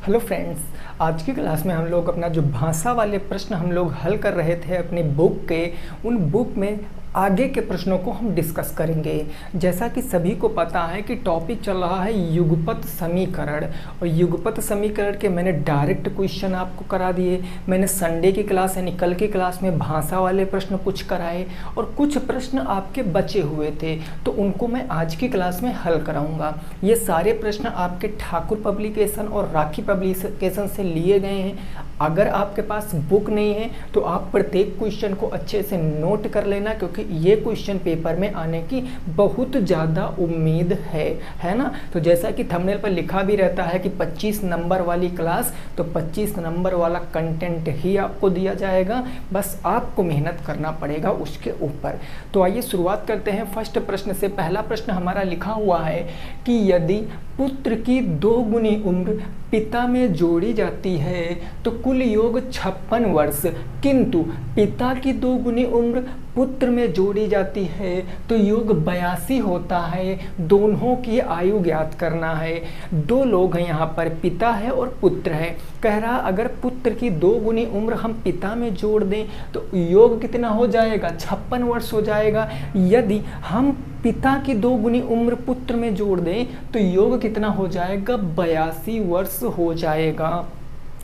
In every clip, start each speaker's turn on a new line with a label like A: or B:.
A: Hello friends, आज की class में हम लोग अपना जो भाषा वाले प्रश्न हम लोग हल कर रहे थे अपनी बुक के, उन बुक में आगे के प्रश्नों को हम डिस्कस करेंगे। जैसा कि सभी को पता है कि टॉपिक चल रहा है युगपत समीकरण, और युगपत समीकरण के मैंने डायरेक्ट क्वेश्चन आपको करा दिए। मैंने संडे की क्लास यानी कल की क्लास में भाषा वाले प्रश्न कुछ कराए और कुछ प्रश्न आपके बचे हुए थे, तो उनको मैं आज की क्लास में हल कराऊंगा। ये सारे प्रश्न आपके ठाकुर पब्लिकेशन और राखी पब्लिकेशन से लिए गए हैं। अगर आपके पास बुक नहीं है तो आप प्रत्येक क्वेश्चन को अच्छे से नोट कर लेना, क्योंकि ये क्वेश्चन पेपर में आने की बहुत ज़्यादा उम्मीद है ना। तो जैसा कि थंबनेल पर लिखा भी रहता है कि 25 नंबर वाली क्लास, तो 25 नंबर वाला कंटेंट ही आपको दिया जाएगा, बस आपको मेहनत करना पड़ेगा उसके ऊपर। तो आइए शुरुआत करते हैं फर्स्ट प्रश्न से। पहला प्रश्न हमारा लिखा हुआ है कि यदि पुत्र की 2 गुनी उम्र पिता में जोड़ी जाती है तो कुल योग 56 वर्ष, किंतु पिता की 2 गुनी उम्र पुत्र में जोड़ी जाती है तो योग 82 होता है। दोनों की आयु ज्ञात करना है। 2 लोग हैं यहाँ पर, पिता है और पुत्र है। कह रहा अगर पुत्र की 2 गुनी उम्र हम पिता में जोड़ दें तो योग कितना हो जाएगा, 56 वर्ष हो जाएगा। यदि हम पिता की 2 गुनी उम्र पुत्र में जोड़ दें तो योग कितना हो जाएगा, 82 वर्ष हो जाएगा।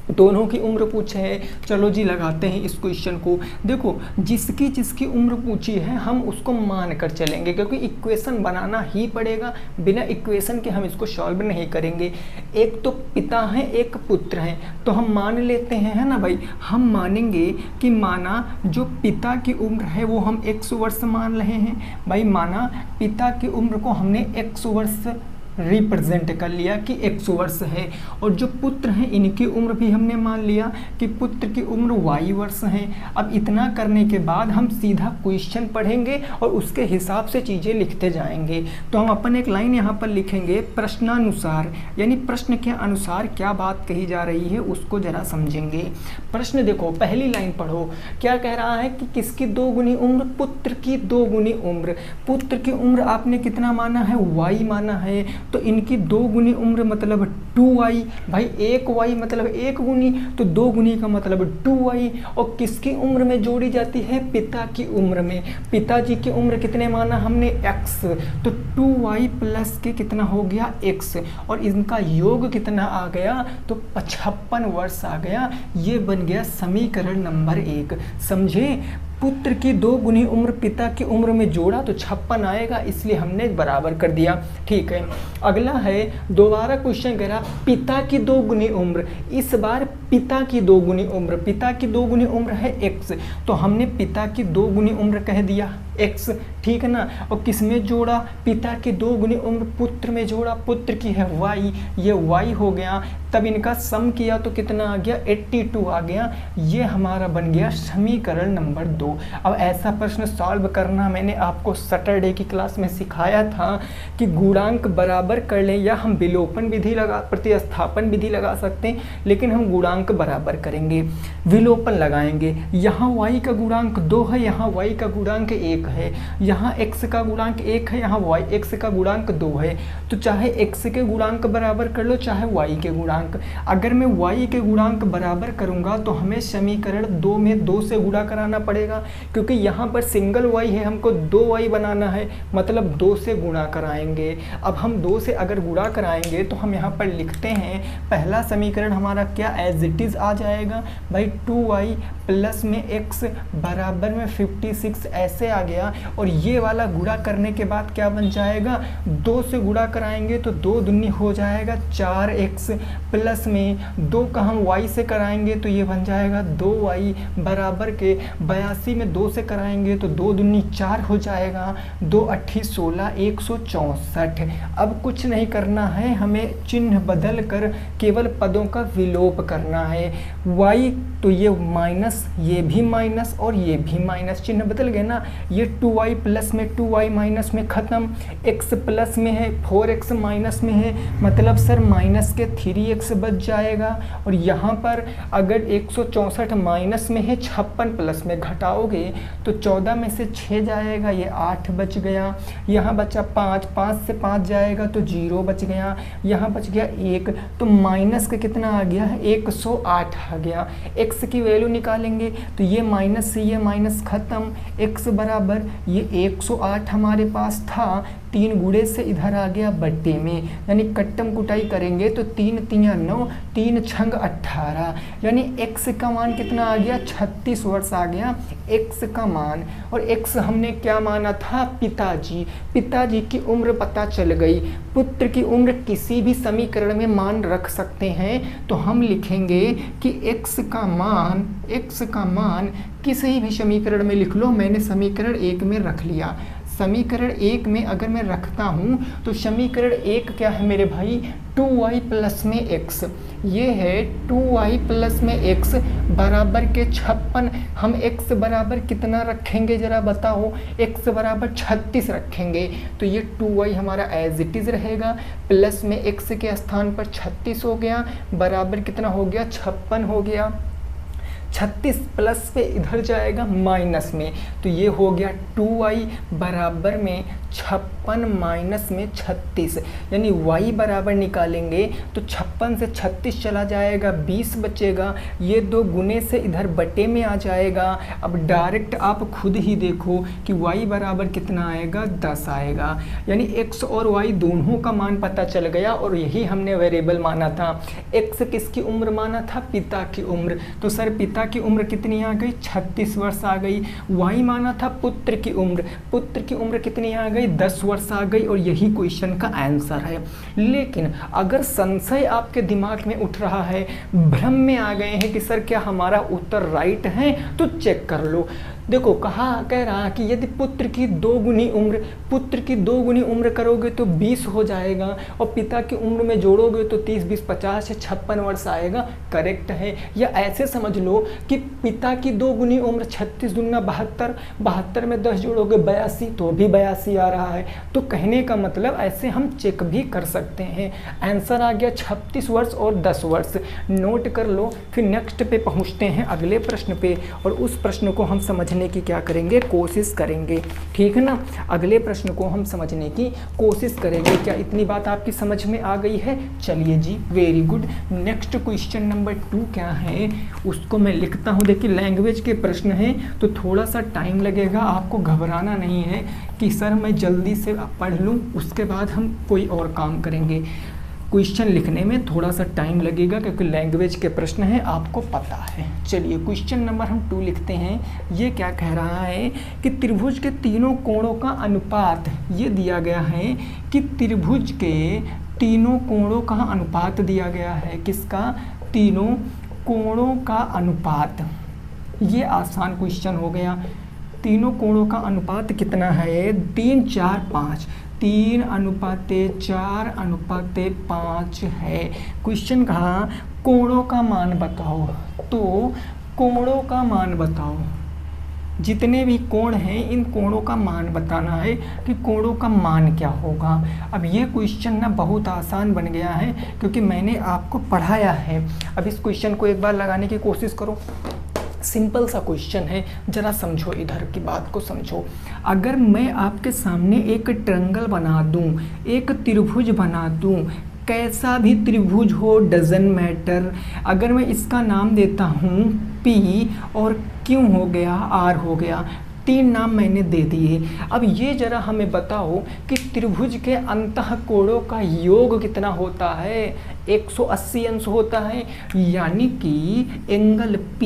A: दोनों की उम्र पूछे है, चलो जी लगाते हैं इस क्वेश्चन को। देखो, जिसकी उम्र पूछी है हम उसको मान कर चलेंगे, क्योंकि इक्वेशन बनाना ही पड़ेगा, बिना इक्वेशन के हम इसको सॉल्व नहीं करेंगे। एक तो पिता है, एक पुत्र है, तो हम मान लेते हैं, है ना भाई। हम मानेंगे कि माना जो पिता की उम्र है वो हम 100 वर्ष मान रहे हैं भाई। माना पिता की उम्र को हमने 100 वर्ष रिप्रेजेंट कर लिया कि 100 वर्ष है, और जो पुत्र हैं इनकी उम्र भी हमने मान लिया कि पुत्र की उम्र y वर्ष है। अब इतना करने के बाद हम सीधा क्वेश्चन पढ़ेंगे और उसके हिसाब से चीज़ें लिखते जाएंगे। तो हम अपन एक लाइन यहाँ पर लिखेंगे, प्रश्नानुसार, यानी प्रश्न के अनुसार क्या बात कही जा रही है उसको जरा समझेंगे। प्रश्न देखो, पहली लाइन पढ़ो, क्या कह रहा है कि किसकी 2 गुनी उम्र, पुत्र की 2 गुनी उम्र। पुत्र की उम्र आपने कितना माना है, y माना है, तो इनकी 2 गुनी उम्र मतलब 2y भाई। 1y मतलब 1 गुनी, तो 2 गुनी का मतलब 2y। और किसकी उम्र में जोड़ी जाती है, पिता की उम्र में। पिताजी की उम्र कितने माना हमने, x, तो 2y प्लस के कितना हो गया, x, और इनका योग कितना आ गया, तो 55 वर्ष आ गया। ये बन गया समीकरण नंबर 1। समझे, पुत्र की 2 गुनी उम्र पिता की उम्र में जोड़ा तो 56 आएगा, इसलिए हमने बराबर कर दिया। ठीक है, अगला है दोबारा क्वेश्चन कह रहा पिता की 2 गुनी उम्र। इस बार पिता की 2 गुनी उम्र, पिता की 2 गुनी उम्र है x, तो हमने पिता की 2 गुनी उम्र कह दिया x, ठीक है ना। और किस में जोड़ा, पिता की 2 गुनी उम्र पुत्र में जोड़ा, पुत्र की है y, ये y हो गया। तब इनका सम किया तो कितना आ गया, 82 आ गया। ये हमारा बन गया समीकरण नंबर 2। अब ऐसा प्रश्न सॉल्व करना मैंने आपको सैटरडे की क्लास में सिखाया था कि गुणांक बराबर कर लें, या हम विलोपन विधि प्रतिस्थापन विधि लगा सकते हैं, लेकिन हम गुणांक बराबर करेंगे, विलोपन लगाएंगे। यहाँ y का गुणांक 2 है, यहाँ y का गुणांक 1 है, यहाँ x का गुणांक 1 है, यहाँ x का गुणांक 2 है। तो चाहे x के गुणांक बराबर कर लो, चाहे y के गुणांक। अगर मैं y के गुणांक बराबर करूंगा तो हमें समीकरण 2 में 2 से गुणा कराना पड़ेगा, क्योंकि यहाँ पर सिंगल y है, हमको 2y बनाना है, मतलब 2 से गुणा कराएंगे। अब हम 2 से अगर गुणा कराएंगे तो हम यहाँ पर लिखते हैं, पहला समीकरण हमारा क्या एज इट इज आ जाएगा भाई, 2y प्लस में x बराबर में 56 ऐसे आ गया। और ये वाला गुणा करने के बाद क्या बन जाएगा, 2 से गुणा कराएंगे तो 2 दूनी हो जाएगा 4x, प्लस में 2 का हम y से कराएंगे तो ये बन जाएगा 2y बराबर के 82 में 2 से कराएंगे तो 2 दूनी 4 हो जाएगा, 2 8 16 164। अब कुछ नहीं करना है, हमें चिन्ह बदल कर केवल पदों का विलोप करना है। y तो ये माइनस, ये भी माइनस और ये भी माइनस, चिन्ह बदल गए ना। ये 2y प्लस में 2y माइनस में ख़त्म, x प्लस में है 4x माइनस में है, मतलब सर माइनस के 3x बच जाएगा। और यहाँ पर अगर 164 माइनस में है 56 प्लस में घटा घटाओगे तो 14 में से 6 जाएगा, ये 8 बच गया। यहाँ बचा 5, 5 से 5 जाएगा तो 0 बच गया। यहाँ बच गया 1, तो माइनस का कितना आ गया है, 108 आ गया। x की वैल्यू निकालेंगे तो ये माइनस से ये माइनस खत्म, x बराबर ये 108 हमारे पास था, 3 गुणे से इधर आ गया बट्टे में, यानी कट्टम कुटाई करेंगे तो 3 तिया 9, 3 छंग 18, यानी x का मान कितना आ गया, 36 वर्ष आ गया x का मान। और x हमने क्या माना था, पिताजी। पिताजी की उम्र पता चल गई। पुत्र की उम्र किसी भी समीकरण में मान रख सकते हैं, तो हम लिखेंगे कि x का मान किसी भी समीकरण में लिख लो। मैंने समीकरण 1 में रख लिया। समीकरण 1 में अगर मैं रखता हूँ तो समीकरण 1 क्या है मेरे भाई, 2y प्लस में x, ये है 2y प्लस में x बराबर के 56। हम x बराबर कितना रखेंगे जरा बताओ, x बराबर 36 रखेंगे, तो ये 2y हमारा एज इट इज़ रहेगा, प्लस में x के स्थान पर 36 हो गया, बराबर कितना हो गया, 56 हो गया। 36 प्लस पे इधर जाएगा माइनस में, तो ये हो गया 2y बराबर में 56 माइनस में 36, यानी y बराबर निकालेंगे तो 56 से 36 चला जाएगा, 20 बचेगा। ये 2 गुने से इधर बटे में आ जाएगा। अब डायरेक्ट आप खुद ही देखो कि y बराबर कितना आएगा, 10 आएगा, यानी x और y दोनों का मान पता चल गया। और यही हमने वेरिएबल माना था। x किसकी उम्र माना था, पिता की उम्र, तो सर पिता की उम्र कितनी आ गई, 36 वर्ष आ गई। y माना था पुत्र की उम्र, पुत्र की उम्र कितनी आ गई, 10 वर्ष आ गई। और यही क्वेश्चन का आंसर है। लेकिन अगर संशय आपके दिमाग में उठ रहा है, भ्रम में आ गए हैं कि सर क्या हमारा उत्तर राइट है, तो चेक कर लो। देखो कह रहा कि यदि पुत्र की 2 गुनी उम्र करोगे तो 20 हो जाएगा, और पिता की उम्र में जोड़ोगे तो 30, 20, 50 से 56 वर्ष आएगा। करेक्ट है। या ऐसे समझ लो कि पिता की 2 गुनी उम्र 36 दूना 72, 72 में 10 जोड़ोगे 82, तो भी 82 आ रहा है। तो कहने का मतलब ऐसे हम चेक भी कर सकते हैं। आंसर आ गया 36 वर्ष और 10 वर्ष। नोट कर लो। फिर नेक्स्ट पे पहुँचते हैं, अगले प्रश्न पे, और उस प्रश्न को हम समझने की क्या करेंगे, कोशिश करेंगे। ठीक है ना, अगले प्रश्न को हम समझने की कोशिश करेंगे। क्या इतनी बात आपकी समझ में आ गई है? चलिए जी, very good. Next question number 2 क्या है उसको मैं लिखता हूँ। देखिए लैंग्वेज के प्रश्न हैं तो थोड़ा सा टाइम लगेगा, आपको घबराना नहीं है कि सर मैं जल्दी से पढ़ लूँ उसके बाद हम कोई और काम करेंगे। क्वेश्चन लिखने में थोड़ा सा टाइम लगेगा क्योंकि लैंग्वेज के प्रश्न हैं, आपको पता है। चलिए क्वेश्चन नंबर हम 2 लिखते हैं। ये क्या कह रहा है कि त्रिभुज के तीनों कोणों का अनुपात, ये दिया गया है कि त्रिभुज के तीनों कोणों का अनुपात दिया गया है। किसका? तीनों कोणों का अनुपात। ये आसान क्वेश्चन हो गया। तीनों कोणों का अनुपात कितना है? 3, 4, 5। 3:4:5 है। क्वेश्चन कहा कोणों का मान बताओ, तो कोणों का मान बताओ। जितने भी कोण हैं इन कोणों का मान बताना है कि कोणों का मान क्या होगा। अब ये क्वेश्चन ना बहुत आसान बन गया है क्योंकि मैंने आपको पढ़ाया है। अब इस क्वेश्चन को एक बार लगाने की कोशिश करो। सिंपल सा क्वेश्चन है, जरा समझो, इधर की बात को समझो। अगर मैं आपके सामने एक ट्रायंगल बना दूं, एक त्रिभुज बना दूं, कैसा भी त्रिभुज हो डजन मैटर, अगर मैं इसका नाम देता हूं P और Q हो गया, R हो गया, 3 नाम मैंने दे दिए। अब ये जरा हमें बताओ कि त्रिभुज के अंतः कोणों का योग कितना होता है? 180 अंश होता है, यानी कि एंगल P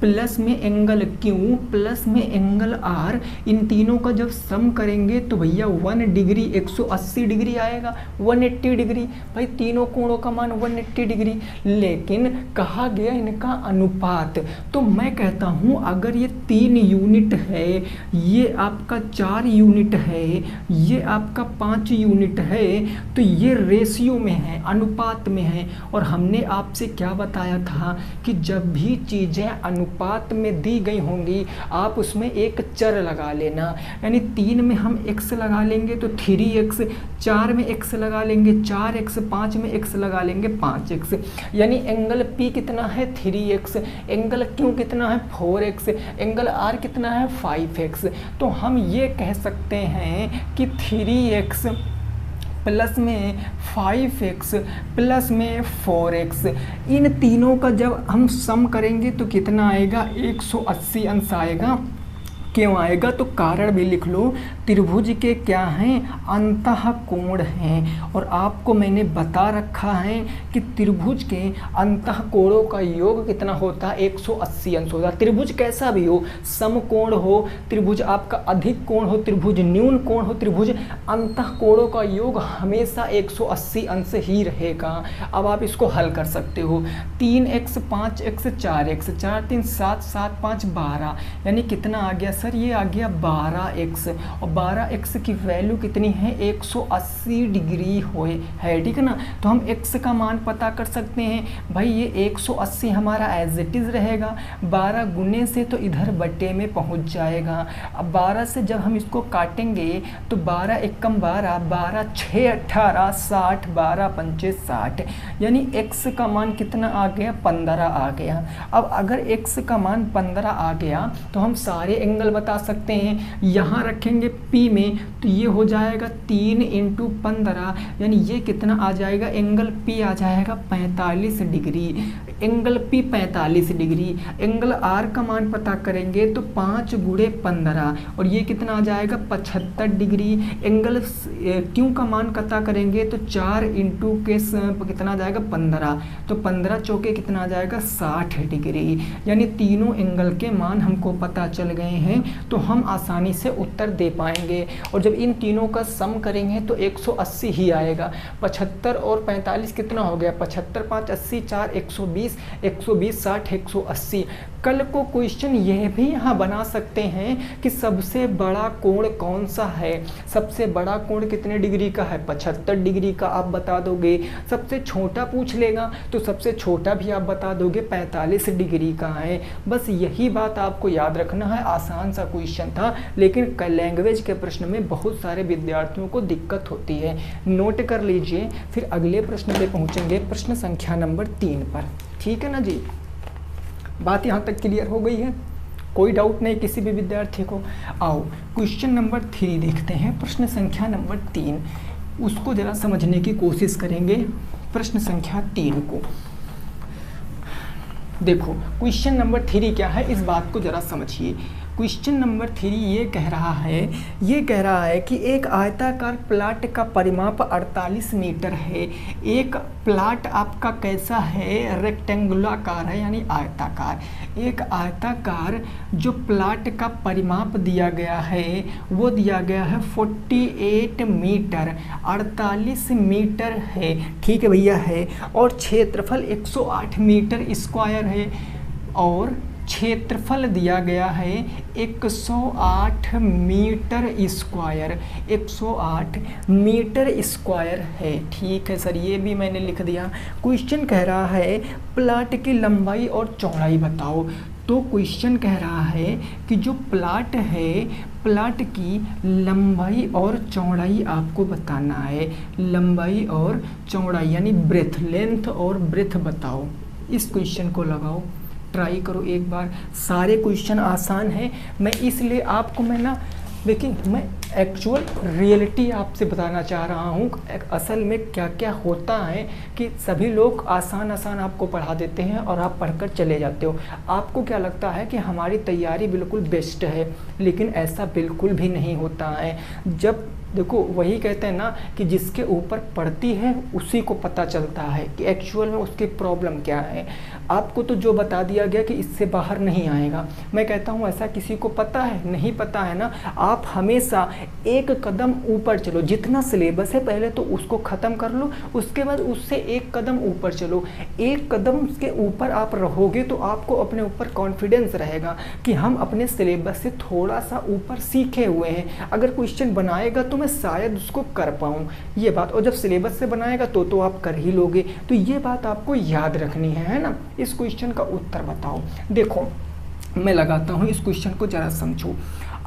A: प्लस में एंगल Q प्लस में एंगल R, इन तीनों का जब सम करेंगे तो भैया 1 डिग्री 180 डिग्री आएगा, 180 डिग्री। भाई तीनों कोणों का मान 180 डिग्री, लेकिन कहा गया इनका अनुपात। तो मैं कहता हूँ अगर ये 3 यूनिट है, ये आपका 4 यूनिट है, ये आपका 5 यूनिट है, तो ये रेशियो में है, अनुपात में है। और हमने आपसे क्या बताया था कि जब भी चीज़ें अनुपात में दी गई होंगी आप उसमें एक चर लगा लेना। यानी 3 में हम x लगा लेंगे तो 3x, 4 में x लगा लेंगे 4x, 5 में x लगा लेंगे 5x। यानी एंगल P कितना है? 3x, एंगल Q कितना है? 4x, एंगल आर कितना है 5x। तो हम ये कह सकते हैं कि 3x प्लस में 5x प्लस में 4x, इन तीनों का जब हम सम करेंगे तो कितना आएगा 180 अंश आएगा। क्यों आएगा? तो कारण भी लिख लो, त्रिभुज के क्या हैं, अंतः कोण हैं। और आपको मैंने बता रखा है कि त्रिभुज के अंतः कोणों का योग कितना होता है, 180 अंश होता है। त्रिभुज कैसा भी हो, समकोण हो, त्रिभुज आपका अधिक कोण हो, त्रिभुज न्यून कोण हो, त्रिभुज अंतः कोणों का योग हमेशा 180 अंश ही रहेगा। अब आप इसको हल कर सकते हो, 3x 5x 4x 4 3 7 7 5 12, यानी कितना आ गया सर, ये आ गया 12x। और 12x की वैल्यू कितनी है, 180 डिग्री है, ठीक है ना। तो हम x का मान पता कर सकते हैं भाई, ये 180 हमारा एज इट इज़ रहेगा, 12 गुने से तो इधर बटे में पहुंच जाएगा। अब 12 से जब हम इसको काटेंगे तो 12 एकम 12, 12 6 18 60, 12 पंचे 60, यानी x का मान कितना आ गया, 15 आ गया। अब अगर x का मान 15 आ गया तो हम सारे एंगल बता सकते हैं। यहाँ रखेंगे P में तो ये हो जाएगा 3 × 15, यानी ये कितना आ जाएगा, एंगल P आ जाएगा 45 degree, angle P 45 degree. Angle R का मान पता करेंगे तो 5 × 15, और ये कितना आ जाएगा 75 डिग्री। एंगल Q का मान पता करेंगे तो 4 × के कितना आ जाएगा 15, तो 15 चौके कितना आ जाएगा 60 डिग्री। यानी तीनों एंगल के मान हमको पता चल गए हैं, तो हम आसानी से उत्तर दे पाएंगे। और जब इन तीनों का सम करेंगे तो 180 ही आएगा। 75 और 45 कितना हो गया, 75 5 80 4 120, 120 60 180। कल को क्वेश्चन यह भी यहाँ बना सकते हैं कि सबसे बड़ा कोण कौन सा है, सबसे बड़ा कोण कितने डिग्री का है, 75 डिग्री का आप बता दोगे। सबसे छोटा पूछ लेगा तो सबसे छोटा भी आप बता दोगे, 45 डिग्री का है। बस यही बात आपको याद रखना है। आसान सा क्वेश्चन था, लेकिन लैंग्वेज के प्रश्न में बहुत सारे विद्यार्थियों को दिक्कत होती है। नोट कर लीजिए, फिर अगले प्रश्न पे पहुंचेंगे, प्रश्न संख्या नंबर 3 पर। ठीक है ना जी, बात यहाँ तक क्लियर हो गई है, कोई डाउट नहीं किसी भी विद्यार्थी को। आओ क्वेश्चन नंबर 3 देखते हैं, प्रश्न संख्या नंबर 3, उसको जरा समझने की कोशिश करेंगे। प्रश्न संख्या 3 को देखो, क्वेश्चन नंबर 3 क्या है, इस बात को जरा समझिए। क्वेश्चन नंबर 3 ये कह रहा है कि एक आयताकार प्लाट का परिमाप 48 मीटर है। एक प्लाट आपका कैसा है, रेक्टेंगुलाकार है, यानी आयताकार। एक आयताकार जो प्लाट का परिमाप दिया गया है वो दिया गया है 48 मीटर, 48 मीटर है, ठीक है भैया है। और क्षेत्रफल 108 मीटर स्क्वायर है, और क्षेत्रफल दिया गया है 108 मीटर स्क्वायर, 108 मीटर स्क्वायर है। ठीक है सर, ये भी मैंने लिख दिया। क्वेश्चन कह रहा है प्लाट की लंबाई और चौड़ाई बताओ। तो क्वेश्चन कह रहा है कि जो प्लाट है, प्लाट की लंबाई और चौड़ाई आपको बताना है। लंबाई और चौड़ाई यानी ब्रेथ, लेंथ और ब्रेथ बताओ। इस क्वेश्चन को लगाओ, ट्राई करो एक बार। सारे क्वेश्चन आसान हैं, मैं इसलिए आपको देखिए मैं एक्चुअल रियलिटी आपसे बताना चाह रहा हूँ। असल में क्या क्या होता है कि सभी लोग आसान आपको पढ़ा देते हैं और आप पढ़कर चले जाते हो। आपको क्या लगता है कि हमारी तैयारी बिल्कुल बेस्ट है, लेकिन ऐसा बिल्कुल भी नहीं होता है। जब देखो वही कहते हैं ना कि जिसके ऊपर पड़ती है उसी को पता चलता है कि एक्चुअल में उसकी प्रॉब्लम क्या है। आपको तो जो बता दिया गया कि इससे बाहर नहीं आएगा, मैं कहता हूँ ऐसा किसी को पता है? नहीं पता है ना। आप हमेशा एक कदम ऊपर चलो, जितना सिलेबस है पहले तो उसको ख़त्म कर लो, उसके बाद उससे एक कदम ऊपर चलो। एक कदम के ऊपर आप रहोगे तो आपको अपने ऊपर कॉन्फिडेंस रहेगा कि हम अपने सिलेबस से थोड़ा सा ऊपर सीखे हुए हैं। अगर क्वेश्चन बनाएगा तो मैं शायद उसको कर पाऊँ, ये बात। और जब सिलेबस से बनाएगा तो आप कर ही लोगे। तो ये बात आपको याद रखनी है ना। इस क्वेश्चन का उत्तर बताओ। देखो मैं लगाता हूँ, इस क्वेश्चन को ज़रा समझो।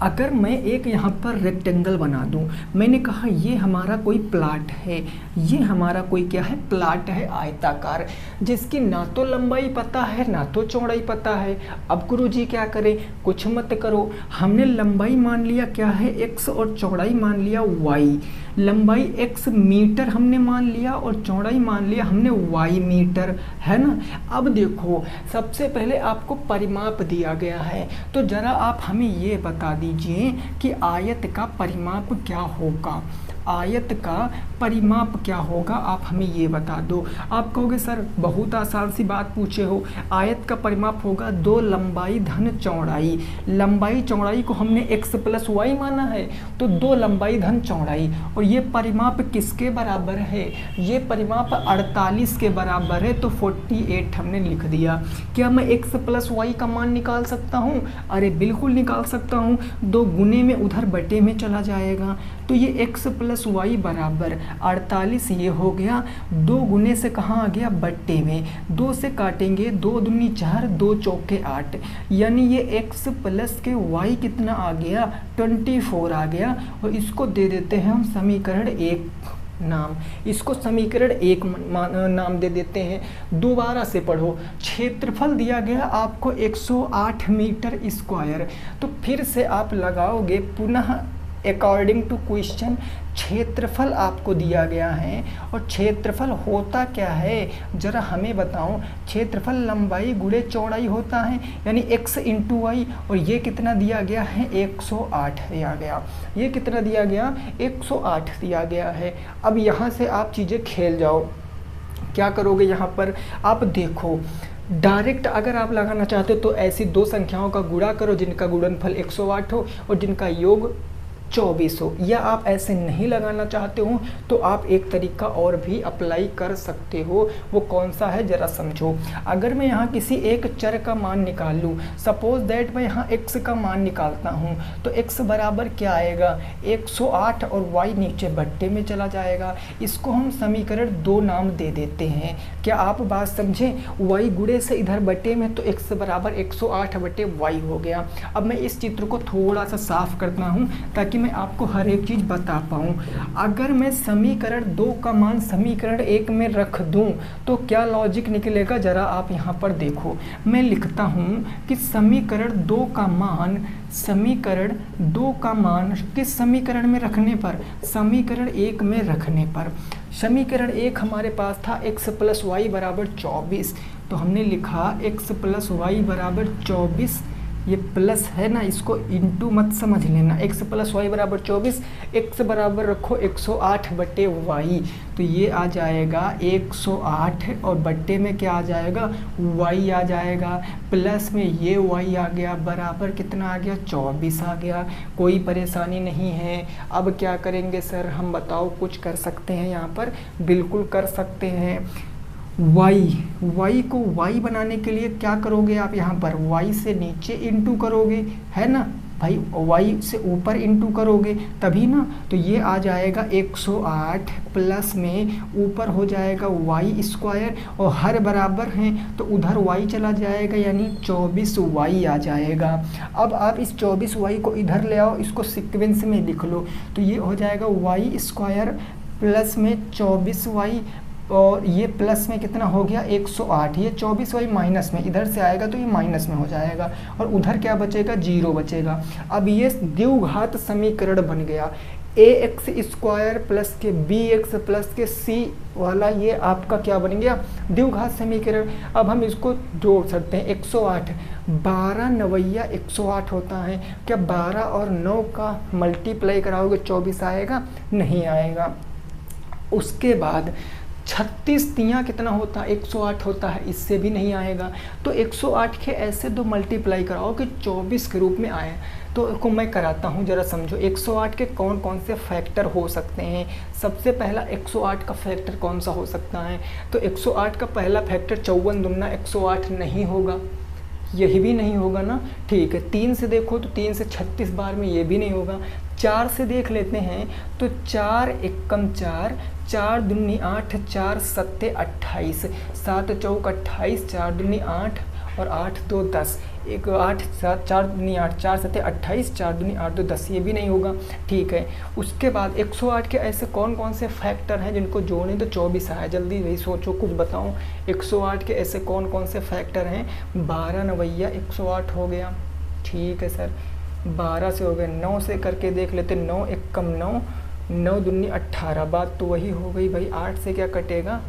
A: अगर मैं एक यहाँ पर रेक्टेंगल बना दूँ, मैंने कहा ये हमारा कोई प्लाट है, ये हमारा कोई क्या है, प्लाट है आयताकार, जिसकी ना तो लंबाई पता है ना तो चौड़ाई पता है। अब गुरुजी क्या करें, कुछ मत करो, हमने लंबाई मान लिया क्या है x और चौड़ाई मान लिया y। लंबाई x मीटर हमने मान लिया और चौड़ाई मान लिया हमने y मीटर, है ना। अब देखो, सबसे पहले आपको परिमाप दिया गया है, तो ज़रा आप हमें ये बता दीजिए कि आयत का परिमाप क्या होगा। आयत का परिमाप क्या होगा, आप हमें ये बता दो। आप कहोगे सर बहुत आसान सी बात पूछे हो, आयत का परिमाप होगा 2 लंबाई धन चौड़ाई। लंबाई चौड़ाई को हमने x प्लस वाई माना है, तो 2 लंबाई धन चौड़ाई। और ये परिमाप किसके बराबर है, ये परिमाप 48 के बराबर है, तो 48 हमने लिख दिया। क्या मैं x प्लस वाई का मान निकाल सकता हूँ? अरे बिल्कुल निकाल सकता हूँ, 2 गुने में उधर बटे में चला जाएगा, तो ये x प्लस वाई बराबर 48 ये हो गया, 2 गुने से कहाँ आ गया, बट्टे में, 2 से काटेंगे, 2 दूनी 4, 2 चौके 8, यानी ये x प्लस के y कितना आ गया, 24 आ गया। और इसको दे देते हैं हम समीकरण 1 नाम, इसको समीकरण 1 नाम दे देते हैं। दोबारा से पढ़ो, क्षेत्रफल दिया गया आपको 108 मीटर स्क्वायर, तो फिर से आप लगाओगे पुनः अकॉर्डिंग टू क्वेश्चन, क्षेत्रफल आपको दिया गया है और क्षेत्रफल होता क्या है जरा हमें बताओ। क्षेत्रफल लंबाई गुणे चौड़ाई होता है, यानी x इंटू वाई, और ये कितना दिया गया है, 108 दिया गया। ये कितना दिया गया, 108 दिया गया है। अब यहाँ से आप चीज़ें खेल जाओ, क्या करोगे यहाँ पर, आप देखो डायरेक्ट अगर आप लगाना चाहते हो तो ऐसी 2 संख्याओं का गुणा करो जिनका गुणनफल 108 हो और जिनका योग 24 हो। या आप ऐसे नहीं लगाना चाहते हो तो आप एक तरीका और भी अप्लाई कर सकते हो, वो कौन सा है ज़रा समझो। अगर मैं यहाँ किसी एक चर का मान निकाल लूँ, सपोज दैट मैं यहाँ x का मान निकालता हूँ, तो x बराबर क्या आएगा, 108 और y नीचे बट्टे में चला जाएगा। इसको हम समीकरण 2 नाम दे देते हैं। क्या आप बात समझें, y गुणे से इधर बट्टे में, तो x बराबर 108 बट्टे y हो गया। अब मैं इस चित्र को थोड़ा सा साफ करता हूँ ताकि मैं आपको हर एक चीज़ बता पाऊँ। अगर मैं समीकरण 2 का मान समीकरण 1 में रख दूं तो क्या लॉजिक निकलेगा, ज़रा आप यहाँ पर देखो। मैं लिखता हूँ कि समीकरण 2 का मान, समीकरण 2 का मान किस समीकरण में रखने पर, समीकरण 1 में रखने पर। समीकरण 1 हमारे पास था x प्लस वाई बराबर 24, तो हमने लिखा x प्लस वाई बराबर 24, ये प्लस है ना, इसको इंटू मत समझ लेना। x प्लस वाई बराबर 24, x बराबर रखो 108 बट्टे वाई, तो ये आ जाएगा 108 और बट्टे में क्या आ जाएगा, y आ जाएगा, प्लस में ये y आ गया, बराबर कितना आ गया, 24 आ गया। कोई परेशानी नहीं है। अब क्या करेंगे सर, हम बताओ, कुछ कर सकते हैं यहाँ पर, बिल्कुल कर सकते हैं। y को y बनाने के लिए क्या करोगे आप, यहाँ पर y से नीचे इंटू करोगे, है ना भाई, y से ऊपर इंटू करोगे तभी ना, तो ये आ जाएगा 108 प्लस में ऊपर हो जाएगा y स्क्वायर, और हर बराबर हैं तो उधर y चला जाएगा, यानी 24y आ जाएगा। अब आप इस 24y को इधर ले आओ, इसको सीक्वेंस में लिख लो, तो ये हो जाएगा y स्क्वायर प्लस में 24y, और ये प्लस में कितना हो गया, 108। ये 24y माइनस में इधर से आएगा तो ये माइनस में हो जाएगा, और उधर क्या बचेगा, 0 बचेगा। अब ये द्विघात समीकरण बन गया, ax स्क्वायर प्लस के bx प्लस के c वाला, ये आपका क्या बन गया, द्विघात समीकरण। अब हम इसको जोड़ सकते हैं, 108, 12 नवैया 108 होता है, क्या 12 और 9 का मल्टीप्लाई कराओगे 24 आएगा, नहीं आएगा। उसके बाद 36 तियाँ कितना होता है, 108 होता है, इससे भी नहीं आएगा। तो 108 के ऐसे 2 मल्टीप्लाई कराओ कि 24 के रूप में आए, तो को मैं कराता हूँ, ज़रा समझो। 108 के कौन कौन से फैक्टर हो सकते हैं। सबसे पहला 108 का फैक्टर कौन सा हो सकता है, तो 108 का पहला फैक्टर 54 दूना 108 नहीं होगा, यही भी नहीं होगा ना, ठीक है। 3 से देखो तो 3 से 36 बार में ये भी नहीं होगा। 4 से देख लेते हैं तो 4 एकम 4, 4 दूनी 8, 4 सत्ते 28, 7 चौक 28, 4 दूनी 8 और 8 2 10, एक 8 7 4 दूनी 8, 4 7 28, 4 दूनी 8 2 10, ये भी नहीं होगा। ठीक है, उसके बाद 108 के ऐसे कौन कौन से फैक्टर हैं जिनको जोड़ें तो 24 आए? जल्दी भाई सोचो, कुछ बताओ। 108 के ऐसे कौन कौन से फैक्टर हैं? 12 नवैया 108 हो गया। ठीक है सर, 12 से हो गया। 9 से करके देख लेते, 9 1 कम 9, 9 दूनी 18, बात तो वही हो गई भाई। 8 से क्या कटेगा?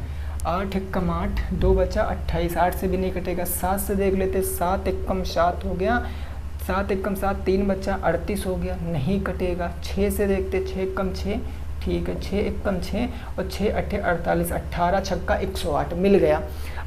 A: 8 1 कम 8, 2 बचा 28, 8 से भी नहीं कटेगा। 7 से देख लेते, 7 1 कम 7 हो गया, 7 1 कम 7, 3 बचा 38 हो गया, नहीं कटेगा। 6 से देखते, 6 1 कम 6, ठीक है, 6 1 कम 6 और 6 8 48, 18 छक्का 108 मिल गया।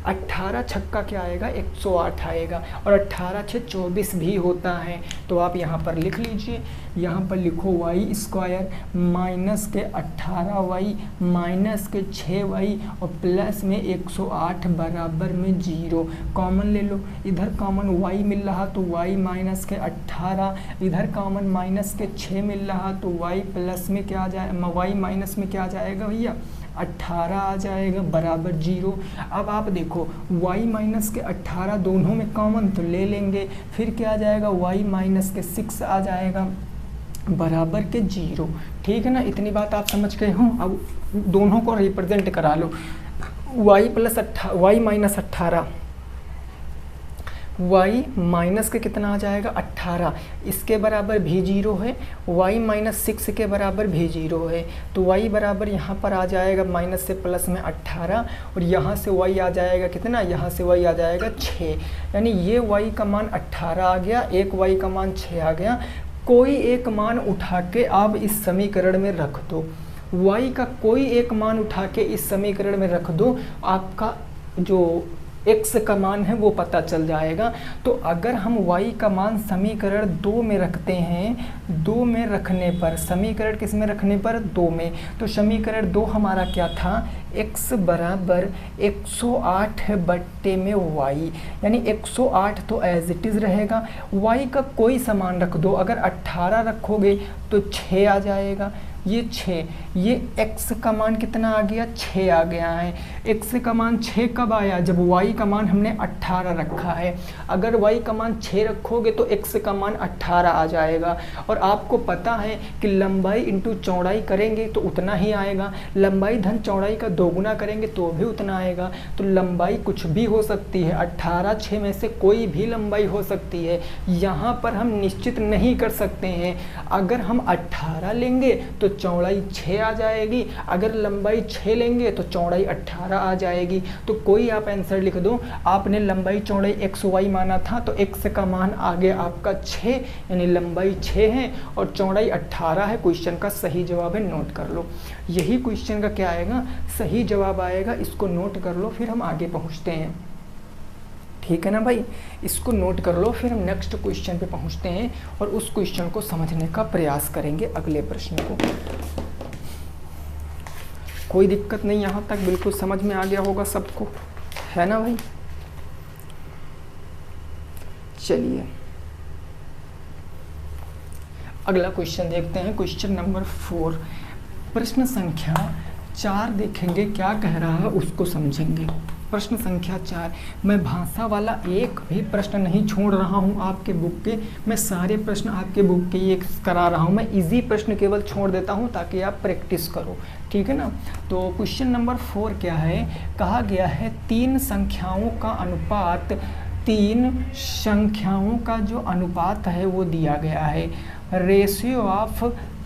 A: 18 छक्का क्या आएगा? 108 आएगा। और 18 6 24 भी होता है। तो आप यहाँ पर लिख लीजिए, यहाँ पर लिखो वाई स्क्वायर माइनस के 18y माइनस के 6y और प्लस में 108 बराबर में 0। कॉमन ले लो, इधर कॉमन y मिल रहा तो y माइनस के 18, इधर कॉमन माइनस के 6 मिल रहा तो y प्लस में क्या आ जाए, y माइनस में क्या आ जाएगा भैया? 18 आ जाएगा बराबर 0। अब आप देखो y माइनस के 18 दोनों में कॉमन तो ले लेंगे, फिर क्या आ जाएगा? y माइनस के 6 आ जाएगा बराबर के 0। ठीक है ना, इतनी बात आप समझ गए हो। अब दोनों को रिप्रेजेंट करा लो, y माइनस 18, y माइनस के कितना आ जाएगा? 18, इसके बराबर भी 0 है, y माइनस 6 के बराबर भी 0 है। तो y बराबर यहाँ पर आ जाएगा माइनस से प्लस में 18 और यहाँ से y आ जाएगा कितना? यहाँ से y आ जाएगा 6, यानी ये y का मान 18 आ गया, एक y का मान 6 आ गया। कोई एक मान उठा के आप इस समीकरण में रख दो, y का कोई एक मान उठा के इस समीकरण में रख दो, आपका जो x का मान है वो पता चल जाएगा। तो अगर हम y का मान समीकरण 2 में रखते हैं, 2 में रखने पर, समीकरण किस में रखने पर? 2 में, तो समीकरण 2 हमारा क्या था? x बराबर 108 बट्टे में y, यानी 108 तो एज इट इज़ रहेगा। y का कोई समान रख दो, अगर 18 रखोगे तो 6 आ जाएगा, ये 6, ये x का मान कितना आ गया? 6 आ गया है। x का मान 6 कब आया? जब y का मान हमने 18 रखा है। अगर y का मान 6 रखोगे तो x का मान 18 आ जाएगा। और आपको पता है कि लंबाई इंटू चौड़ाई करेंगे तो उतना ही आएगा, लंबाई धन चौड़ाई का दोगुना करेंगे तो भी उतना आएगा। तो लंबाई कुछ भी हो सकती है, 18 6 में से कोई भी लंबाई हो सकती है, यहाँ पर हम निश्चित नहीं कर सकते हैं। अगर हम 18 लेंगे तो चौड़ाई 6 आ जाएगी, अगर लंबाई 6 लेंगे तो चौड़ाई 18 आ जाएगी। तो कोई आप आंसर लिख दो। आपने लंबाई चौड़ाई एक्स वाई माना था तो एक्स का मान आ गया आपका 6, यानी लंबाई 6 है और चौड़ाई 18 है। क्वेश्चन का सही जवाब है, नोट कर लो। यही क्वेश्चन का क्या आएगा? सही जवाब आएगा। इसको नोट कर लो, फिर हम आगे पहुँचते हैं। ठीक है ना भाई, इसको नोट कर लो, फिर हम नेक्स्ट क्वेश्चन पे पहुंचते हैं और उस क्वेश्चन को समझने का प्रयास करेंगे, अगले प्रश्न को। कोई दिक्कत नहीं, यहाँ तक बिल्कुल समझ में आ गया होगा सबको, है ना भाई? चलिए अगला क्वेश्चन देखते हैं, क्वेश्चन नंबर 4। प्रश्न संख्या 4 देखेंगे, क्या कह रहा है उसको समझेंगे। प्रश्न संख्या 4, मैं भाषा वाला एक भी प्रश्न नहीं छोड़ रहा हूं आपके बुक के, मैं सारे प्रश्न आपके बुक के ये करा रहा हूं। मैं इजी प्रश्न केवल छोड़ देता हूं ताकि आप प्रैक्टिस करो, ठीक है ना। तो क्वेश्चन नंबर 4 क्या है? कहा गया है 3 संख्याओं का अनुपात, 3 संख्याओं का जो अनुपात है वो दिया गया है। रेशियो ऑफ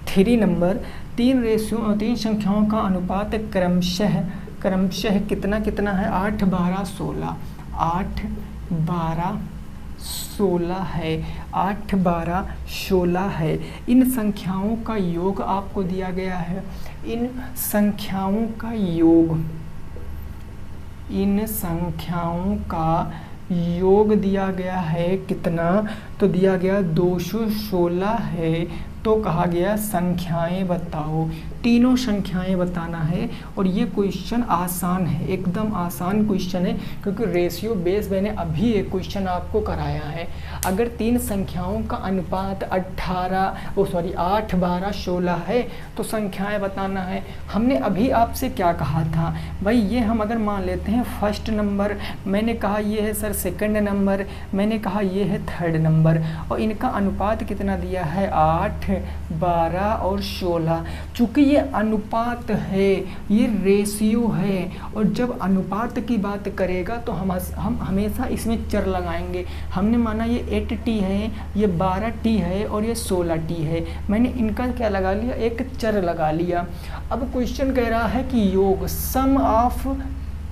A: 3 नंबर, 3 संख्याओं का अनुपात क्रमशः कितना कितना है? 8 12 16, 8 12 16 है, 8 12 16 है। इन संख्याओं का योग आपको दिया गया है। इन संख्याओं का योग, इन संख्याओं का योग दिया गया है कितना? तो दिया गया 216 है तो कहा गया संख्याएं बताओ, तीनों संख्याएं बताना है। और ये क्वेश्चन आसान है, एकदम आसान क्वेश्चन है, क्योंकि रेशियो बेस मैंने अभी एक क्वेश्चन आपको कराया है। अगर तीन संख्याओं का अनुपात 8, 12, 16 है तो संख्याएं बताना है। हमने अभी आपसे क्या कहा था भाई, ये हम अगर मान लेते हैं फर्स्ट नंबर, मैंने कहा ये है सर सेकंड नंबर, मैंने कहा ये है थर्ड नंबर, और इनका अनुपात कितना दिया है 8, 12 और 16। चूँकि ये अनुपात है, ये रेशियो है, और जब अनुपात की बात करेगा तो हम हमेशा इसमें चर लगाएंगे। हमने माना ये 8t है, ये 12t है और ये 16t है, मैंने इनका क्या लगा लिया, एक चर लगा लिया। अब क्वेश्चन कह रहा है कि योग सम ऑफ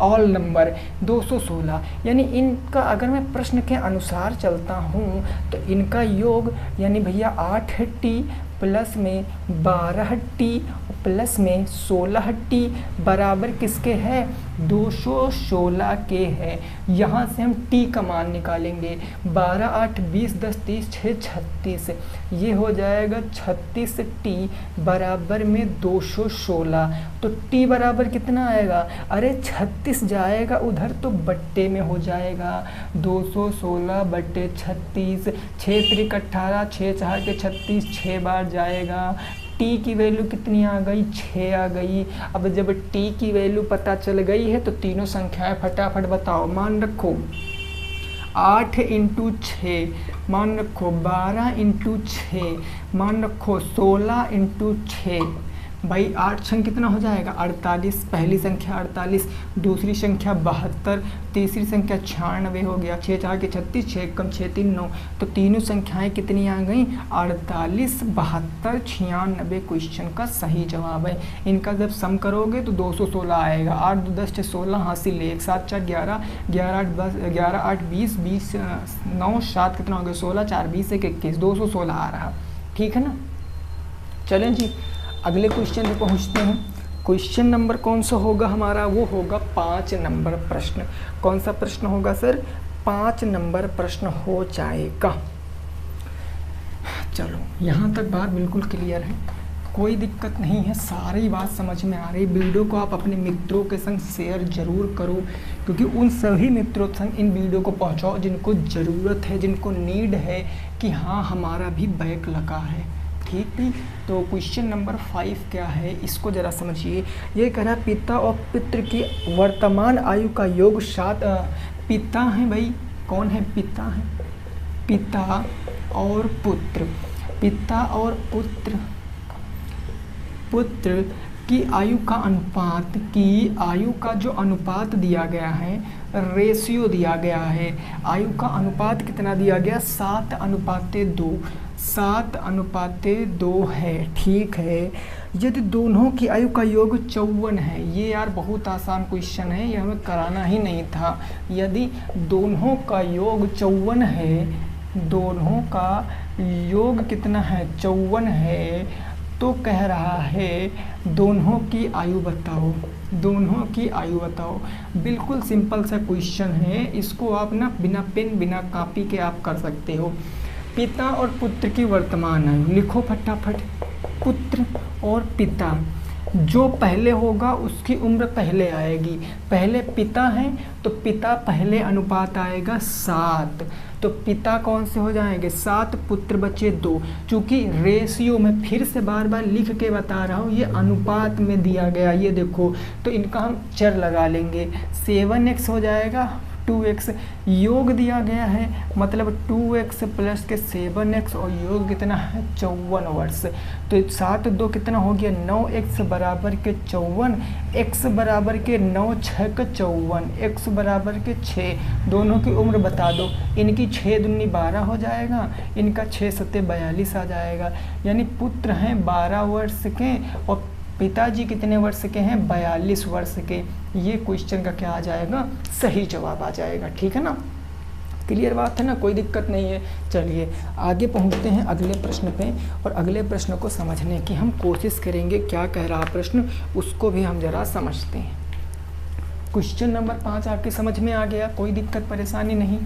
A: ऑल नंबर 216, यानी इनका अगर मैं प्रश्न के अनुसार चलता हूँ तो इनका योग यानी भैया 8t प्लस में 12t प्लस में 16t बराबर किसके है, 216 के है। यहाँ से हम t का मान निकालेंगे, 12, 8, 20, 10, 30, 6, 36, ये हो जाएगा 36t बराबर में 216। तो t बराबर कितना आएगा, अरे 36 जाएगा उधर तो बट्टे में हो जाएगा, 216 बट्टे 36, 6 त्रिक 18, 6 4 के 36, 6 बार जाएगा। t की वैल्यू कितनी आ गई, 6 आ गई। अब जब t की वैल्यू पता चल गई है तो तीनों संख्याएं फटाफट बताओ। मान रखो 8 × 6, मान रखो 12 × 6, मान रखो 16 × 6। भाई 8 छंग कितना हो जाएगा 48, पहली संख्या 48, दूसरी संख्या 72, तीसरी संख्या 96 हो गया, 6 4 के 36, 6 कम 6 3 9। तो तीनों संख्याएं कितनी आ गई 48, 72, 96 क्वेश्चन का सही जवाब है। इनका जब सम करोगे तो 216 आएगा। 8 2 10 16 हासिल 1, 7 4 11, 11 8 11 8 20, 20 9 7 कितना हो गया 16, 4 20 1 21, 216 आ रहा। ठीक है ना। चलें जी अगले क्वेश्चन पे पहुंचते हैं। क्वेश्चन नंबर कौन सा होगा हमारा, वो होगा 5 नंबर प्रश्न। कौन सा प्रश्न होगा सर, 5 नंबर प्रश्न हो जाएगा। चलो यहाँ तक बात बिल्कुल क्लियर है, कोई दिक्कत नहीं है, सारी बात समझ में आ रही। वीडियो को आप अपने मित्रों के संग शेयर जरूर करो, क्योंकि उन सभी मित्रों संग इन वीडियो को पहुँचाओ जिनको ज़रूरत है, जिनको नीड है कि हाँ हमारा भी बैक लगा है। ठीक है। तो क्वेश्चन नंबर 5 क्या है, इसको ज़रा समझिए। ये कह रहा है पिता और पुत्र की वर्तमान आयु का योग 7। पिता हैं भाई, कौन है, पिता है, पिता और पुत्र, पिता और पुत्र, पुत्र की आयु का अनुपात, की आयु का जो अनुपात दिया गया है, रेशियो दिया गया है। आयु का अनुपात कितना दिया गया 7:2, 7:2 है। ठीक है। यदि दोनों की आयु का योग 54 है, ये यार बहुत आसान क्वेश्चन है, ये हमें कराना ही नहीं था। यदि दोनों का योग 54 है, दोनों का योग कितना है 54 है, तो कह रहा है दोनों की आयु बताओ, दोनों की आयु बताओ। बिल्कुल सिंपल सा क्वेश्चन है, इसको आप ना बिना पेन बिना कॉपी के आप कर सकते हो। पिता और पुत्र की वर्तमान आयु लिखो फटाफट। पुत्र और पिता, जो पहले होगा उसकी उम्र पहले आएगी। पहले पिता हैं तो पिता पहले अनुपात आएगा 7, तो पिता कौन से हो जाएंगे 7, पुत्र बचे 2। चूँकि रेशियो में फिर से बार बार लिख के बता रहा हूँ, ये अनुपात में दिया गया, ये देखो, तो इनका हम चर लगा लेंगे। 7x हो जाएगा 2x, योग दिया गया है मतलब 2x प्लस के 7x, और योग कितना है 54 वर्ष। तो 7 2 कितना हो गया 9x बराबर के 54, x बराबर के 9 6 के 54, x बराबर के 6। दोनों की उम्र बता दो, इनकी 6 दूनी 12 हो जाएगा, इनका 6 7 42 आ जाएगा। यानी पुत्र हैं 12 वर्ष के और पिताजी कितने वर्ष के हैं 42 वर्ष के। ये क्वेश्चन का क्या आ जाएगा, सही जवाब आ जाएगा। ठीक है ना, क्लियर बात है ना, कोई दिक्कत नहीं है। चलिए आगे पहुंचते हैं अगले प्रश्न पे, और अगले प्रश्न को समझने की हम कोशिश करेंगे। क्या कह रहा प्रश्न उसको भी हम ज़रा समझते हैं। क्वेश्चन नंबर 5 आपके समझ में आ गया, कोई दिक्कत परेशानी नहीं।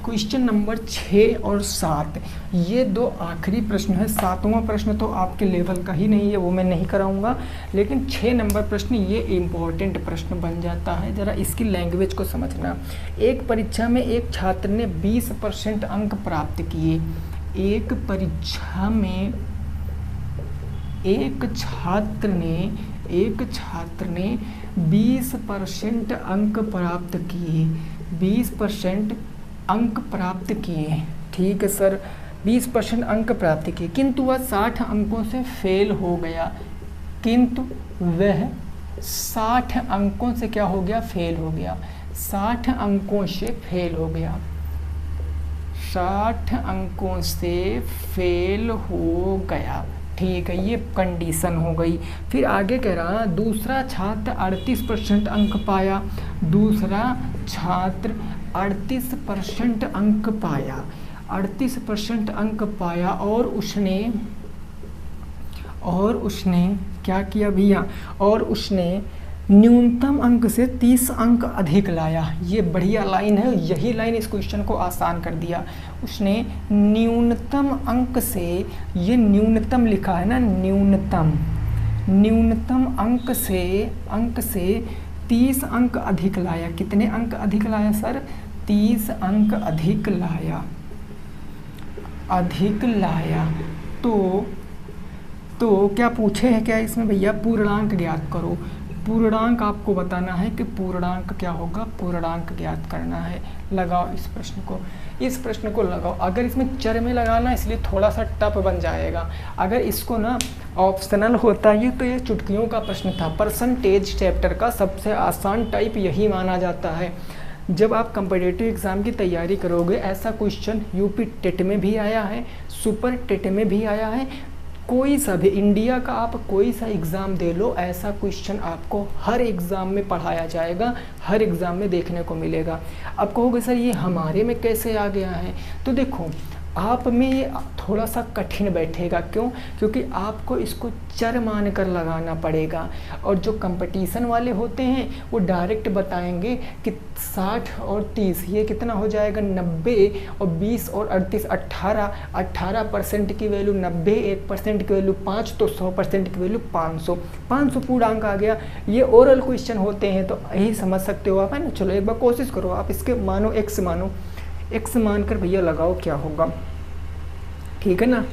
A: क्वेश्चन नंबर 6 और 7 ये दो आखिरी प्रश्न है। 7वां प्रश्न तो आपके लेवल का ही नहीं है, वो मैं नहीं कराऊंगा, लेकिन 6 नंबर प्रश्न ये इम्पोर्टेंट प्रश्न बन जाता है। ज़रा इसकी लैंग्वेज को समझना। एक परीक्षा में एक छात्र ने 20% अंक प्राप्त किए। एक परीक्षा में एक छात्र ने 20% अंक प्राप्त किए। 20% अंक प्राप्त किए, ठीक है सर, 20% अंक प्राप्त किए, किंतु वह 60 अंकों से फेल हो गया। किंतु वह 60 अंकों से क्या हो गया? फेल हो गया। 60 अंकों से फेल हो गया। 60 अंकों से फेल हो गया, ठीक है, ये कंडीशन हो गई। फिर आगे कह रहा दूसरा छात्र 38% अंक पाया। दूसरा छात्र 38% अंक पाया, 38% अंक पाया और उसने क्या किया भैया? और उसने न्यूनतम अंक से 30 अंक अधिक लाया। ये बढ़िया लाइन है, यही लाइन इस क्वेश्चन को आसान कर दिया। उसने न्यूनतम अंक से, ये न्यूनतम लिखा है ना, न्यूनतम अंक से 30 अंक अधिक लाया। कितने अंक अधिक लाया सर? 30 अंक अधिक लाया। तो क्या पूछे है क्या इसमें भैया? पूर्णांक ज्ञात करो। पूर्णांक आपको बताना है कि पूर्णांक क्या होगा, पूर्णांक ज्ञात करना है। लगाओ इस प्रश्न को लगाओ। अगर इसमें चर में लगाना इसलिए थोड़ा सा टफ बन जाएगा। अगर इसको ना ऑप्शनल होता ये तो ये चुटकियों का प्रश्न था। परसेंटेज चैप्टर का सबसे आसान टाइप यही माना जाता है। जब आप कॉम्पिटिटिव एग्ज़ाम की तैयारी करोगे, ऐसा क्वेश्चन यूपी टेट में भी आया है, सुपर टेट में भी आया है, कोई सा भी इंडिया का आप कोई सा एग्ज़ाम दे लो, ऐसा क्वेश्चन आपको हर एग्ज़ाम में पढ़ाया जाएगा, हर एग्ज़ाम में देखने को मिलेगा। अब कहोगे सर ये हमारे में कैसे आ गया है? तो देखो आप में ये थोड़ा सा कठिन बैठेगा। क्यों? क्योंकि आपको इसको चर मान कर लगाना पड़ेगा। और जो कंपटीशन वाले होते हैं वो डायरेक्ट बताएंगे कि 60 और 30 ये कितना हो जाएगा? 90 और 20 और 38 18% की वैल्यू 90, 1% की वैल्यू 5, तो 100% की वैल्यू 500 पूर्णांक आ गया। ये ओरल क्वेश्चन होते हैं, तो यही समझ सकते हो आप, है ना। चलो एक बार कोशिश करो आप, इसके मानो x मानकर भैया लगाओ क्या होगा, ठीक है ना।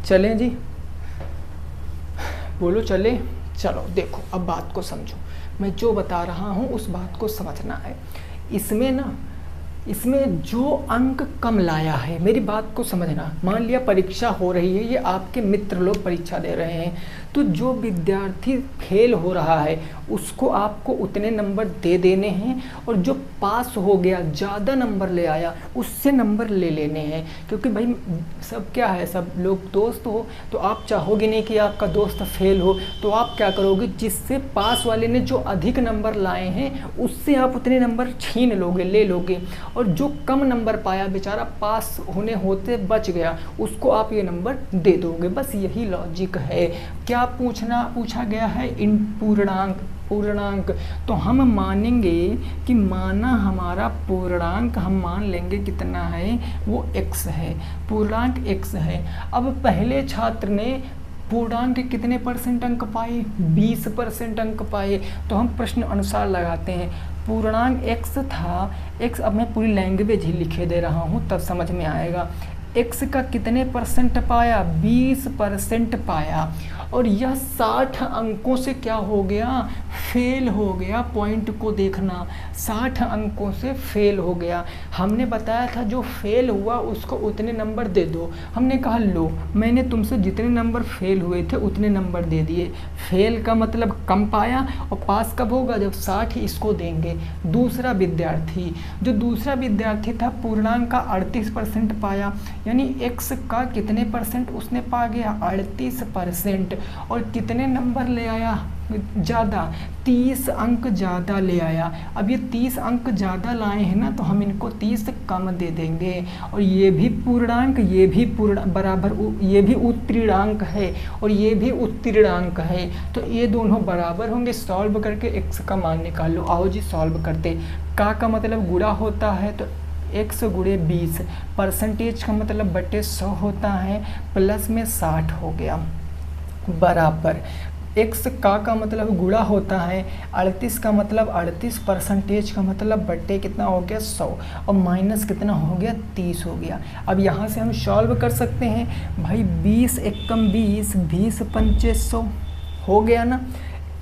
A: चलें जी, बोलो चले। चलो देखो अब बात को समझो, मैं जो बता रहा हूँ उस बात को समझना है। इसमें जो अंक कम लाया है, मेरी बात को समझना। मान लिया परीक्षा हो रही है, ये आपके मित्र लोग परीक्षा दे रहे हैं, तो जो विद्यार्थी फेल हो रहा है उसको आपको उतने नंबर दे देने हैं, और जो पास हो गया, ज़्यादा नंबर ले आया, उससे नंबर ले लेने हैं। क्योंकि भाई सब क्या है, सब लोग दोस्त हो, तो आप चाहोगे नहीं कि आपका दोस्त फेल हो, तो आप क्या करोगे? जिससे पास वाले ने जो अधिक नंबर लाए हैं उससे आप उतने नंबर छीन लोगे, ले लोगे, और जो कम नंबर पाया बेचारा पास होने होते बच गया, उसको आप ये नंबर दे दोगे। बस यही लॉजिक है। क्या पूछा गया है? इन पूर्णांक। तो हम मानेंगे कि माना हमारा पूर्णांक, हम मान लेंगे कितना है, वो x है, पूर्णांक x है। अब पहले छात्र ने पूर्णांक कितने % अंक पाए? 20% अंक पाए। तो हम प्रश्न अनुसार लगाते हैं। पूर्णांक x था, x, अब मैं पूरी लैंग्वेज ही लिखे दे रहा हूँ तब समझ में आएगा। x का कितने % पाया? 20% पाया, और यह 60 अंकों से क्या हो गया? फेल हो गया। पॉइंट को देखना, 60 अंकों से फेल हो गया। हमने बताया था जो फेल हुआ उसको उतने नंबर दे दो। हमने कहा लो, मैंने तुमसे जितने नंबर फेल हुए थे उतने नंबर दे दिए। फेल का मतलब कम पाया, और पास कब होगा? जब 60 इसको देंगे। दूसरा विद्यार्थी था, पूर्णांक का 38% पाया, यानी x का कितने % उसने पा गया? 38%। और कितने नंबर ले आया ज़्यादा, 30 अंक ज़्यादा ले आया। अब ये 30 अंक ज़्यादा लाए हैं ना, तो हम इनको 30 कम दे देंगे। और ये भी पूर्णांक, ये भी बराबर, ये भी उत्तीर्णांक है और ये भी उत्तीर्णांक है, तो ये दोनों बराबर होंगे। सॉल्व करके x का मान निकालो। आओ जी सॉल्व करते। का मतलब गुणा होता है, तो x गुणे 20, परसेंटेज का मतलब बटे 100 होता है, प्लस में 60 हो गया, बराबर x का मतलब गुणा होता है, 38 का मतलब 38, परसेंटेज का मतलब बट्टे कितना हो गया 100, और माइनस कितना हो गया 30 हो गया। अब यहाँ से हम सॉल्व कर सकते हैं भाई, 20 एकम 20, 20 पंचे 100 हो गया ना,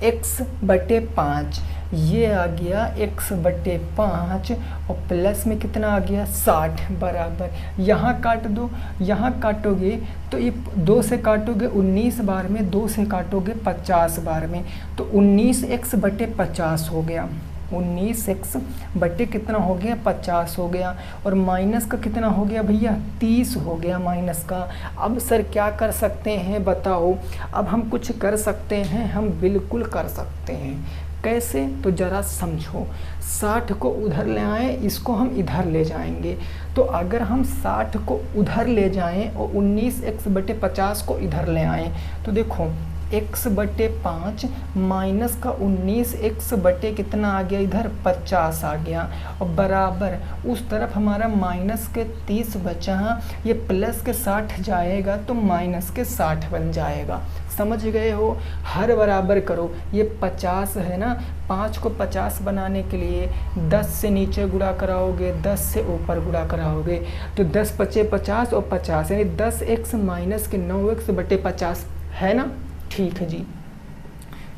A: x बटे 5 ये आ गया x बटे 5, और प्लस में कितना आ गया 60, बराबर यहाँ काट दो, यहाँ काटोगे तो ये 2 से काटोगे 19 बार में, 2 से काटोगे 50 बार में, तो 19x बटे 50 हो गया, 19x बटे कितना हो गया 50 हो गया, और माइनस का कितना हो गया भैया 30 हो गया माइनस का। अब सर क्या कर सकते हैं बताओ? अब हम कुछ कर सकते हैं, हम बिल्कुल कर सकते हैं। कैसे? तो ज़रा समझो। 60 को उधर ले आएँ, इसको हम इधर ले जाएंगे, तो अगर हम 60 को उधर ले जाएं और 19x बटे 50 को इधर ले आएँ, तो देखो x बटे 5 माइनस का 19x बटे कितना आ गया इधर 50 आ गया, और बराबर उस तरफ हमारा माइनस के 30 बचा, ये प्लस के 60 जाएगा तो माइनस के 60 बन जाएगा। समझ गए हो? हर बराबर करो। ये 50 है ना, 5 को 50 बनाने के लिए 10 से नीचे गुणा कराओगे, 10 से ऊपर गुणा कराओगे, तो 10 पचे 50 और 50 यानी 10x माइनस के 9x बटे 50 है ना। ठीक है जी,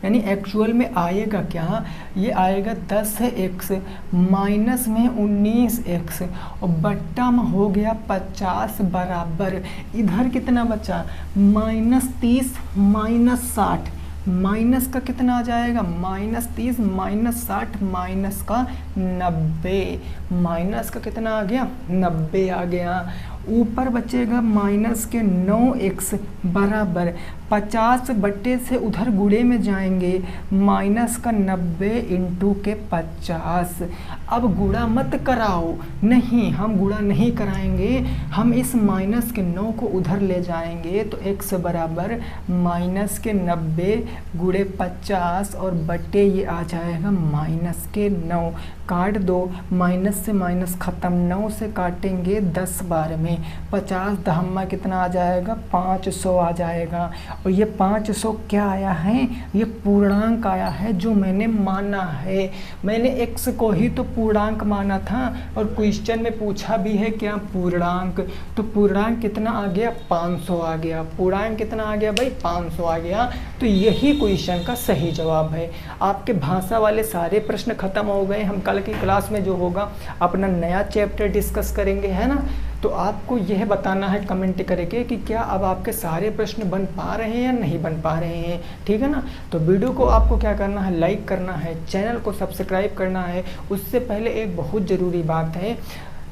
A: यानी एक्चुअल में आएगा क्या, ये आएगा 10x माइनस में 19x और बट्टा में हो गया 50, बराबर इधर कितना बचा -30 -60, माइनस का कितना आ जाएगा -30 -60 माइनस का 90, माइनस का कितना आ गया 90 आ गया। ऊपर बचेगा माइनस के 9x बराबर 50 बट्टे से उधर गुणे में जाएंगे, माइनस का 90 इंटू के 50। अब गुणा मत कराओ, नहीं हम गुणा नहीं कराएंगे, हम इस माइनस के 9 को उधर ले जाएंगे, तो x बराबर माइनस के 90 गुणे 50 और बट्टे ये आ जाएगा माइनस के 9। काट दो, माइनस से माइनस ख़त्म, 9 से काटेंगे 10 बार में, 50 दहम्मा कितना आ जाएगा 500 आ जाएगा। और ये 500 क्या आया है, ये पूर्णांक आया है जो मैंने माना है। मैंने x को ही तो पूर्णांक माना था, और क्वेश्चन में पूछा भी है क्या पूर्णांक, तो पूर्णांक कितना आ गया 500 आ गया। पूर्णांक कितना आ गया भाई 500 आ गया, तो यही क्वेश्चन का सही जवाब है। आपके भाषा वाले सारे प्रश्न खत्म हो गए। हम कल की क्लास में जो होगा अपना नया चैप्टर डिस्कस करेंगे, है ना। तो आपको यह बताना है कमेंट करके कि क्या अब आपके सारे प्रश्न बन पा रहे हैं या नहीं बन पा रहे हैं, ठीक है ना। तो वीडियो को आपको क्या करना है, लाइक करना है, चैनल को सब्सक्राइब करना है। उससे पहले एक बहुत ज़रूरी बात है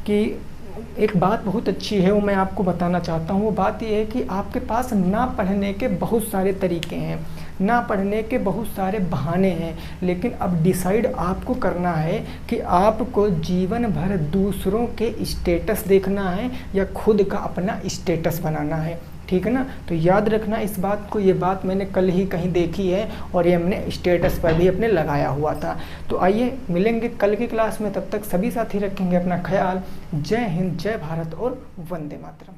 A: कि एक बात बहुत अच्छी है, वो मैं आपको बताना चाहता हूँ। वो बात ये है कि आपके पास ना पढ़ने के बहुत सारे तरीके हैं, ना पढ़ने के बहुत सारे बहाने हैं, लेकिन अब डिसाइड आपको करना है कि आपको जीवन भर दूसरों के स्टेटस देखना है या खुद का अपना स्टेटस बनाना है, ठीक है ना। तो याद रखना इस बात को, ये बात मैंने कल ही कहीं देखी है और ये हमने स्टेटस पर भी अपने लगाया हुआ था। तो आइए मिलेंगे कल की क्लास में, तब तक सभी साथी रखेंगे अपना ख्याल। जय हिंद, जय भारत और वंदे मातरम।